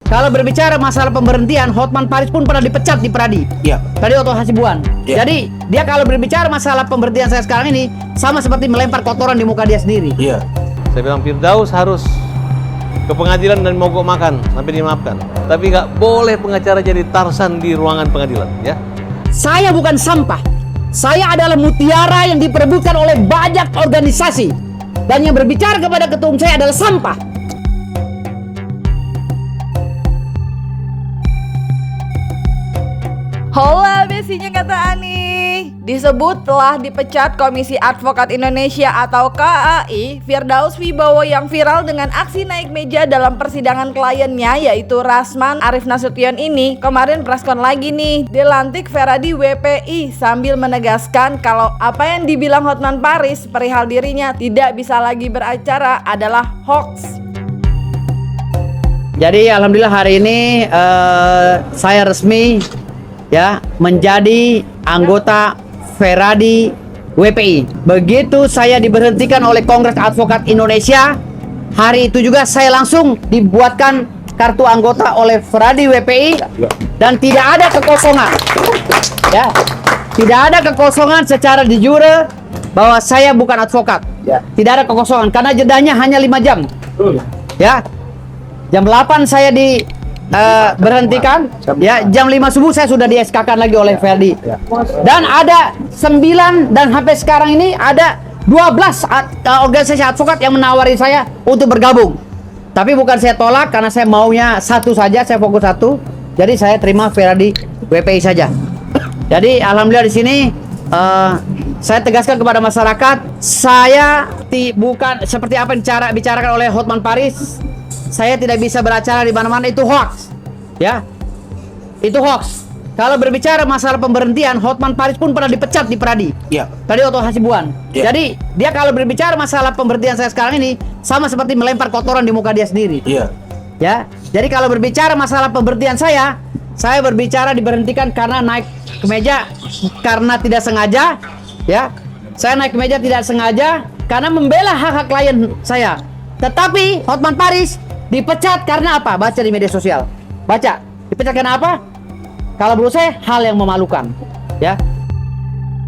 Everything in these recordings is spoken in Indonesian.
kalau berbicara masalah pemberhentian, Hotman Paris pun pernah dipecat di Pradi. Iya. Pradi Oto Hasibuan. Iya. Jadi dia kalau berbicara masalah pemberhentian saya sekarang ini sama seperti melempar kotoran di muka dia sendiri. Iya. Saya bilang Firdaus harus ke pengadilan dan mogok makan sampai dimaafkan. Tapi nggak boleh pengacara jadi Tarsan di ruangan pengadilan, ya. Saya bukan sampah. Saya adalah mutiara yang diperebutkan oleh banyak organisasi. Dan yang berbicara kepada ketua umum saya adalah sampah. Hola besinya kata Ani. Disebut telah dipecat Komisi Advokat Indonesia atau KAI Firdaus Wibowo yang viral dengan aksi naik meja dalam persidangan kliennya yaitu Rasman Arif Nasution ini kemarin preskon lagi nih dilantik Feradi WPI sambil menegaskan kalau apa yang dibilang Hotman Paris perihal dirinya tidak bisa lagi beracara adalah hoax. Jadi alhamdulillah hari ini saya resmi ya menjadi anggota Feradi WPI. Begitu saya diberhentikan oleh Kongres Advokat Indonesia, hari itu juga saya langsung dibuatkan kartu anggota oleh Feradi WPI dan tidak ada kekosongan. Ya. Tidak ada kekosongan secara de jure bahwa saya bukan advokat. Ya. Tidak ada kekosongan karena jedanya hanya 5 jam. Ya. Jam 8 saya berhentikan, ya jam 5 subuh saya sudah di-SK-kan lagi oleh Ferdi. Dan ada 9 dan sampai sekarang ini ada 12 organisasi advokat yang menawari saya untuk bergabung. Tapi bukan saya tolak karena saya maunya satu saja, saya fokus satu. Jadi saya terima Ferdi WPI saja. Jadi alhamdulillah di sini saya tegaskan kepada masyarakat, saya bukan seperti apa yang bicarakan oleh Hotman Paris. Saya tidak bisa beracara di mana-mana, itu hoax. Ya. Itu hoax. Kalau berbicara masalah pemberhentian, Hotman Paris pun pernah dipecat di Pradi. Iya. Pradi Oto Hasibuan. Iya. Jadi, dia kalau berbicara masalah pemberhentian saya sekarang ini sama seperti melempar kotoran di muka dia sendiri. Iya. Ya. Jadi kalau berbicara masalah pemberhentian saya berbicara diberhentikan karena naik ke meja karena tidak sengaja, ya. Saya naik ke meja tidak sengaja karena membela hak-hak klien saya. Tetapi Hotman Paris dipecat karena apa? Baca di media sosial. Baca. Dipecat karena apa? Kalau menurut saya hal yang memalukan. Ya.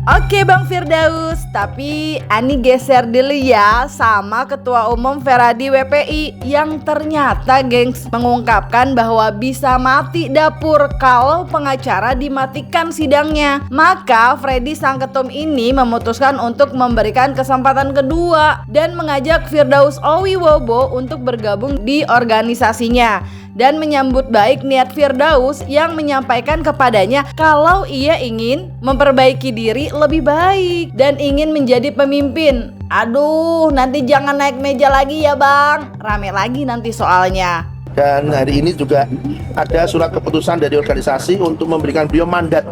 Oke Bang Firdaus, tapi Ani geser dulu ya sama Ketua Umum Feradi WPI yang ternyata gengs mengungkapkan bahwa bisa mati dapur kalau pengacara dimatikan sidangnya. Maka Freddy sang ketum ini memutuskan untuk memberikan kesempatan kedua dan mengajak Firdaus Wibowo untuk bergabung di organisasinya. Dan menyambut baik niat Firdaus yang menyampaikan kepadanya kalau ia ingin memperbaiki diri lebih baik dan ingin menjadi pemimpin. Aduh, nanti jangan naik meja lagi ya Bang, rame lagi nanti soalnya. Dan hari ini juga ada surat keputusan dari organisasi untuk memberikan beliau mandat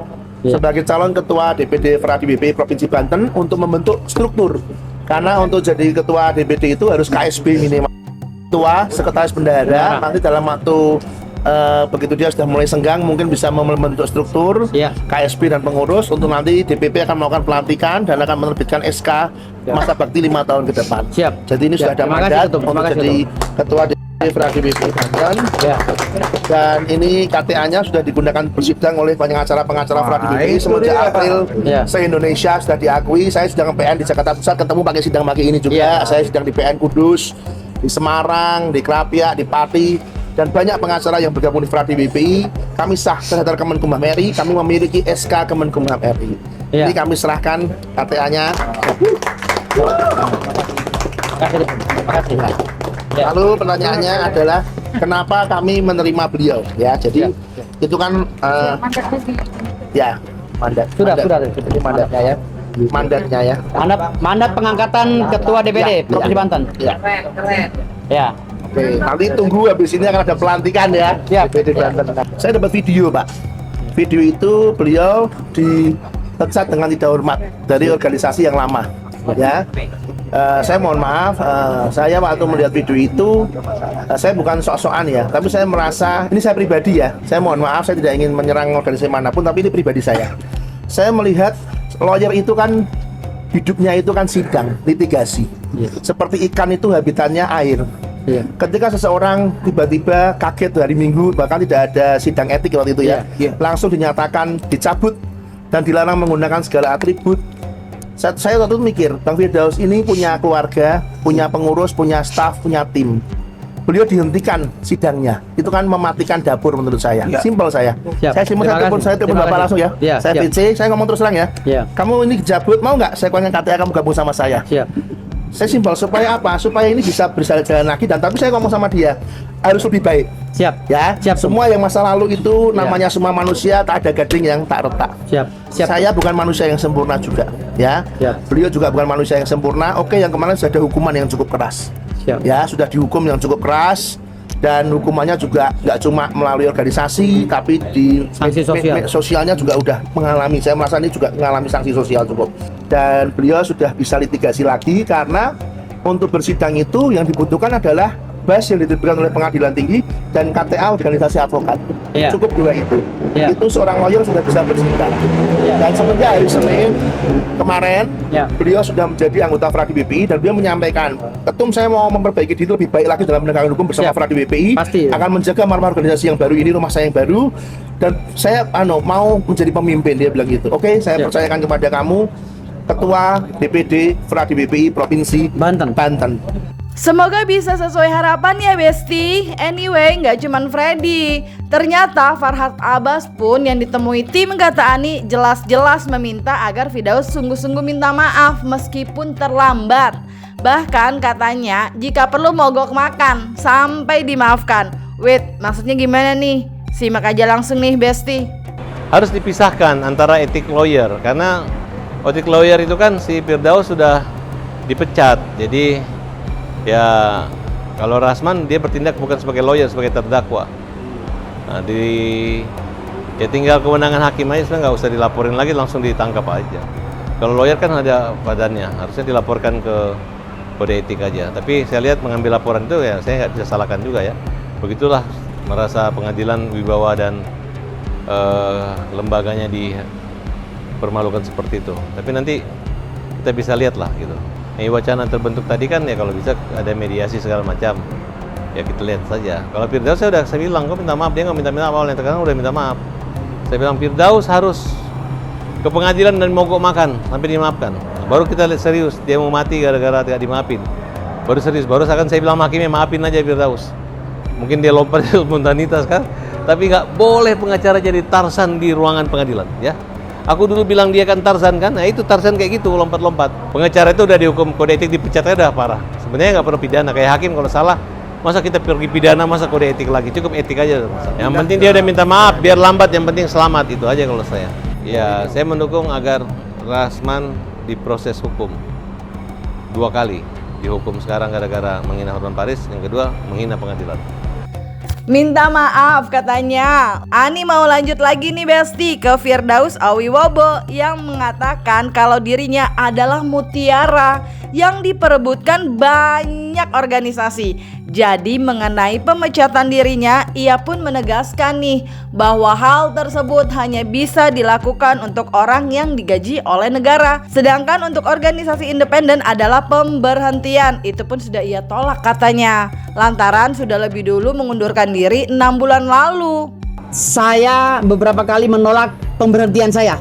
sebagai calon ketua DPD Feradi WPI Provinsi Banten untuk membentuk struktur. Karena untuk jadi ketua DPD itu harus KSB minimal. Ketua, sekretaris bendahara, nanti dalam waktu begitu dia sudah mulai senggang mungkin bisa membentuk struktur KSB dan pengurus untuk nanti DPP akan melakukan pelantikan dan akan menerbitkan SK masa bakti 5 tahun ke depan. Siap. Jadi ini sudah ada mandat untuk jadi ketua DPD Feradi WPI Banten. Dan ini KTA-nya sudah digunakan bersidang oleh banyak pengacara Feradi WPI semenjak April se-Indonesia sudah diakui. Saya sedang PN di Jakarta Pusat ketemu pakai sidang pagi ini juga. Saya sedang di PN Kudus, di Semarang, di Krapia, di Pati, dan banyak pengacara yang bergabung di Feradi WPI. Kami sah terhadap Kemenkumham RI, kami memiliki SK Kemenkumham RI. Ini kami serahkan KTA-nya. Lalu pertanyaannya adalah kenapa kami menerima beliau? Ya, jadi itu kan ya mandat. Sudah. Ini mandatnya ya. Mandatnya ya. Mandat pengangkatan ketua DPD Provinsi Banten. Ya. Ya. Oke, nanti tunggu habis ini akan ada pelantikan ya. DPD Banten. Saya dapat video, Pak. Video itu beliau dipecat dengan tidak hormat dari organisasi yang lama. Ya. Saya mohon maaf, saya waktu melihat video itu, saya bukan sok-sokan ya, tapi saya merasa, ini saya pribadi ya, saya mohon maaf, saya tidak ingin menyerang organisasi manapun, tapi ini pribadi saya. Saya melihat lawyer itu kan hidupnya itu kan sidang, litigasi. Seperti ikan itu habitatnya air. Iya. Ketika seseorang tiba-tiba kaget hari Minggu, bahkan tidak ada sidang etik waktu itu ya, Iya. langsung dinyatakan dicabut dan dilarang menggunakan segala atribut. Saya waktu itu mikir, Bang Firdaus ini punya keluarga, punya pengurus, punya staf, punya tim. Beliau dihentikan sidangnya, itu kan mematikan dapur menurut saya. Ya. Simpel saya. Siap. Saya simpel, Terima saya telepon, kasih. saya telepon Terima Bapak kasih. langsung ya. Ya, Saya siap. VC, saya ngomong terus terang ya. Ya. Kamu ini dijabut, mau nggak saya kontak KTA kamu gabung sama saya? Siap. Saya simpel, supaya apa? Supaya ini bisa berjalan-jalan lagi, dan tapi saya ngomong sama dia harus lebih baik. Siap. Ya, Siap. semua yang masa lalu itu namanya semua manusia, tak ada gading yang tak retak. Siap. Siap. Saya bukan manusia yang sempurna juga, ya. Siap. Beliau juga bukan manusia yang sempurna. Oke, yang kemarin sudah ada hukuman yang cukup keras. Siap. Ya, sudah dihukum yang cukup keras, dan hukumannya juga nggak cuma melalui organisasi, tapi di Sanksi sosial. sosialnya juga udah mengalami. Saya merasa ini juga mengalami sanksi sosial cukup. Dan beliau sudah bisa litigasi lagi, karena untuk bersidang itu yang dibutuhkan adalah bas yang diterbitkan oleh pengadilan tinggi dan KTA organisasi advokat. Iya. Cukup dua itu. Iya. Itu seorang lawyer sudah bisa bersidang. Iya. Dan semenjak hari Senin kemarin, Iya. beliau sudah menjadi anggota Fraksi BPI, dan beliau menyampaikan, ketum saya mau memperbaiki diri lebih baik lagi dalam penegakan hukum bersama Siap. Fraksi BPI. Pasti. Akan menjaga marwah organisasi yang baru ini, rumah saya yang baru, dan saya mau menjadi pemimpin, dia bilang gitu. Oke, saya Siap. percayakan kepada kamu, Ketua DPD Fraksi BPI Provinsi Banten. Banten. Semoga bisa sesuai harapan ya Besti. Anyway, nggak cuman Freddy. Ternyata Farhad Abbas pun yang ditemui tim kata Ani jelas-jelas meminta agar Firdaus sungguh-sungguh minta maaf meskipun terlambat. Bahkan katanya jika perlu mogok makan sampai dimaafkan. Wait, maksudnya gimana nih? Simak aja langsung nih Besti. Harus dipisahkan antara etik lawyer, karena etik lawyer itu kan si Firdaus sudah dipecat. Jadi ya kalau Rasman dia bertindak bukan sebagai lawyer, sebagai terdakwa. Nah, ya tinggal kewenangan hakim aja, sebenarnya nggak usah dilaporin lagi, langsung ditangkap aja. Kalau lawyer kan ada badannya, harusnya dilaporkan ke kode etik aja. Tapi saya lihat mengambil laporan itu ya saya nggak bisa salahkan juga ya. Begitulah merasa pengadilan wibawa dan lembaganya dipermalukan seperti itu. Tapi nanti kita bisa lihat lah gitu. Ini wacana terbentuk tadi kan ya kalau bisa ada mediasi segala macam. Ya kita lihat saja. Kalau Firdaus saya bilang, kok minta maaf, dia nggak minta maaf, awalnya sekarang udah minta maaf. Saya bilang Firdaus harus ke pengadilan dan mogok makan sampai dimaafkan. Baru kita lihat serius, dia mau mati gara-gara tidak dimaafin. Baru serius, baru akan saya bilang hakimnya maafin aja Firdaus. Mungkin dia lompat dari spontanitas kan, tapi nggak boleh pengacara jadi Tarzan di ruangan pengadilan, ya. Aku dulu bilang dia kan Tarzan kan, nah itu Tarzan kayak gitu, lompat-lompat. Pengacara itu udah dihukum kode etik, dipecatnya udah parah. Sebenarnya nggak perlu pidana, kayak hakim kalau salah, masa kita pergi pidana, masa kode etik lagi, cukup etik aja. Yang penting dia udah minta maaf, biar lambat, yang penting selamat, itu aja kalau saya. Ya, saya mendukung agar Rasman diproses hukum 2 kali. Dihukum sekarang gara-gara menghina Hotman Paris, yang kedua menghina pengadilan. Minta maaf katanya. Ani mau lanjut lagi nih Besti ke Firdaus Awiwobo yang mengatakan kalau dirinya adalah mutiara yang diperebutkan banyak organisasi. Jadi mengenai pemecatan dirinya, ia pun menegaskan nih bahwa hal tersebut hanya bisa dilakukan untuk orang yang digaji oleh negara. Sedangkan untuk organisasi independen adalah pemberhentian. Itu pun sudah ia tolak katanya. Lantaran sudah lebih dulu mengundurkan diri 6 bulan lalu. Saya beberapa kali menolak pemberhentian saya.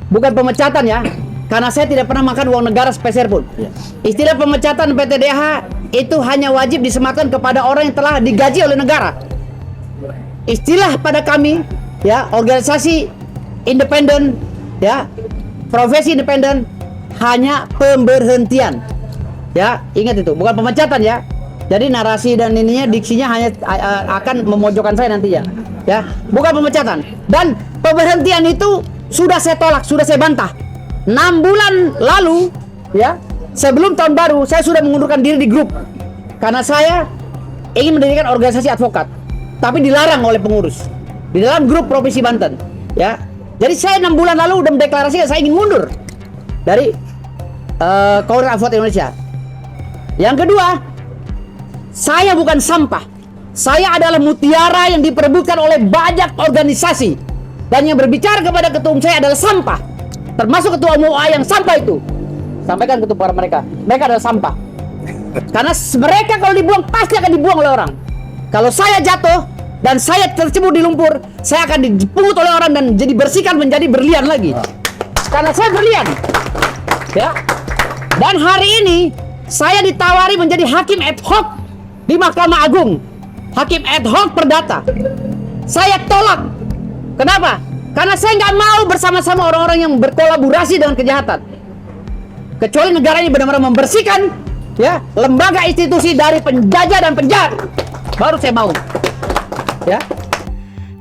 Bukan pemecatan ya. Karena saya tidak pernah makan uang negara sepeser pun. Istilah pemecatan PTDH itu hanya wajib disematkan kepada orang yang telah digaji oleh negara. Istilah pada kami, ya, organisasi independen, ya, profesi independen hanya pemberhentian. Ya, ingat itu, bukan pemecatan ya. Jadi narasi dan ininya diksinya hanya akan memojokkan saya nantinya. Ya, bukan pemecatan. Dan pemberhentian itu sudah saya tolak, sudah saya bantah. 6 bulan lalu, ya, sebelum tahun baru, saya sudah mengundurkan diri di grup karena saya ingin mendirikan organisasi advokat, tapi dilarang oleh pengurus di dalam grup Provinsi Banten, ya. Jadi saya 6 bulan lalu udah mendeklarasikan saya ingin mundur dari Kongres Advokat Indonesia. Yang kedua, saya bukan sampah, saya adalah mutiara yang diperebutkan oleh banyak organisasi, dan yang berbicara kepada ketua umum saya adalah sampah. Termasuk ketua umum yang sampah itu. Sampaikan kepada mereka adalah sampah. Karena mereka kalau dibuang pasti akan dibuang oleh orang. Kalau saya jatuh dan saya tercebur di lumpur, saya akan dipungut oleh orang dan jadi bersihkan menjadi berlian lagi. Karena saya berlian. Ya. Dan hari ini saya ditawari menjadi hakim ad hoc di Mahkamah Agung. Hakim ad hoc perdata. Saya tolak. Kenapa? Karena saya nggak mau bersama-sama orang-orang yang berkolaborasi dengan kejahatan. Kecuali negara ini benar-benar membersihkan ya lembaga institusi dari penjajah dan penjahat, baru saya mau. Ya.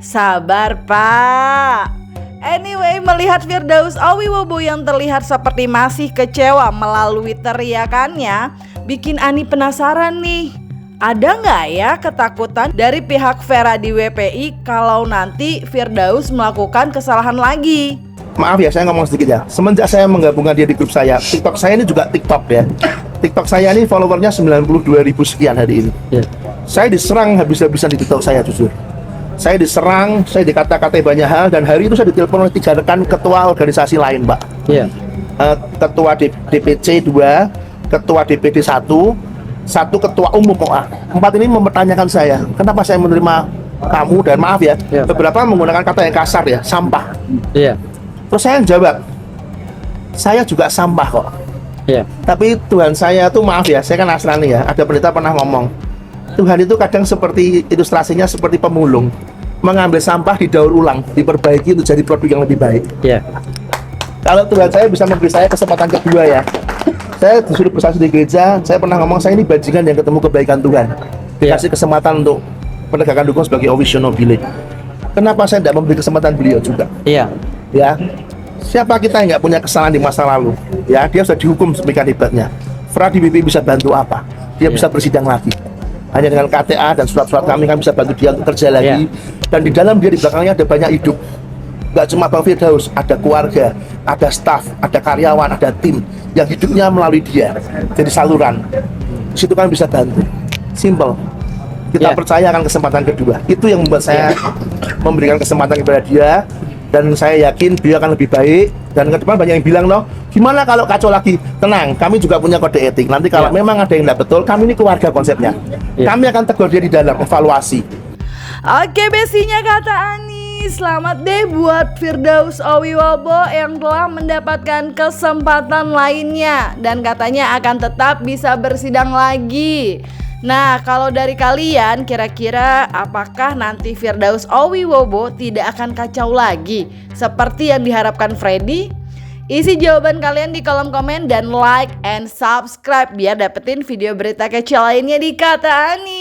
Sabar Pak. Anyway, melihat Firdaus Owiwobo yang terlihat seperti masih kecewa melalui teriakannya, bikin Ani penasaran nih. Ada nggak ya ketakutan dari pihak Vera di WPI kalau nanti Firdaus melakukan kesalahan lagi? Maaf ya, saya ngomong sedikit ya. Semenjak saya menggabungkan dia di grup saya, TikTok saya ini juga TikTok ya. TikTok saya ini followernya 92.000 sekian hari ini. Saya diserang habis-habisan di TikTok saya, jujur. Saya diserang, saya dikata-katai banyak hal, dan hari itu saya ditelepon oleh 3 rekan ketua organisasi lain, Pak. Ketua DPC 2, ketua DPD 1, satu ketua umum OA. 4 ini mempertanyakan saya, kenapa saya menerima kamu, dan maaf ya, beberapa menggunakan kata yang kasar ya, sampah. Terus saya jawab, saya juga sampah kok. Tapi Tuhan saya tuh, maaf ya, saya kan Nasrani ya, ada pendeta pernah ngomong, Tuhan itu kadang seperti, ilustrasinya seperti pemulung, mengambil sampah, didaur ulang, diperbaiki untuk jadi produk yang lebih baik. Kalau Tuhan saya bisa memberi saya kesempatan kedua ya, saya disuruh bersaksi di gereja, saya pernah ngomong, saya ini bajingan yang ketemu kebaikan Tuhan, dikasih kesempatan untuk penegakan hukum sebagai officio nobile. Kenapa saya tidak memberi kesempatan beliau juga? Ya, siapa kita yang nggak punya kesalahan di masa lalu? Ya, dia sudah dihukum sedemikian hebatnya. Fradi BP bisa bantu apa? Dia bisa bersidang lagi. Hanya dengan KTA dan surat-surat kami bisa bantu dia untuk kerja lagi. Dan di dalam dia, di belakangnya ada banyak hidup. Nggak cuma Bang Firdaus, ada keluarga, ada staf, ada karyawan, ada tim yang hidupnya melalui dia. Jadi saluran. Di situ kan bisa bantu. Simple. Kita percaya akan kesempatan kedua. Itu yang membuat saya memberikan kesempatan kepada dia. Dan saya yakin beliau akan lebih baik. Dan ke depan banyak yang bilang, loh, gimana kalau kacau lagi? Tenang, kami juga punya kode etik. Nanti kalau memang ada yang tidak betul, kami ini keluarga konsepnya. Kami akan tegur dia di dalam evaluasi. Oke, besinya kata Ani, selamat deh buat Firdaus Owiwobo yang telah mendapatkan kesempatan lainnya. Dan katanya akan tetap bisa bersidang lagi. Nah, kalau dari kalian, kira-kira apakah nanti Firdaus Owiwobo tidak akan kacau lagi seperti yang diharapkan Freddy? Isi jawaban kalian di kolom komen dan like and subscribe biar dapetin video berita kecil lainnya di Kata Ani.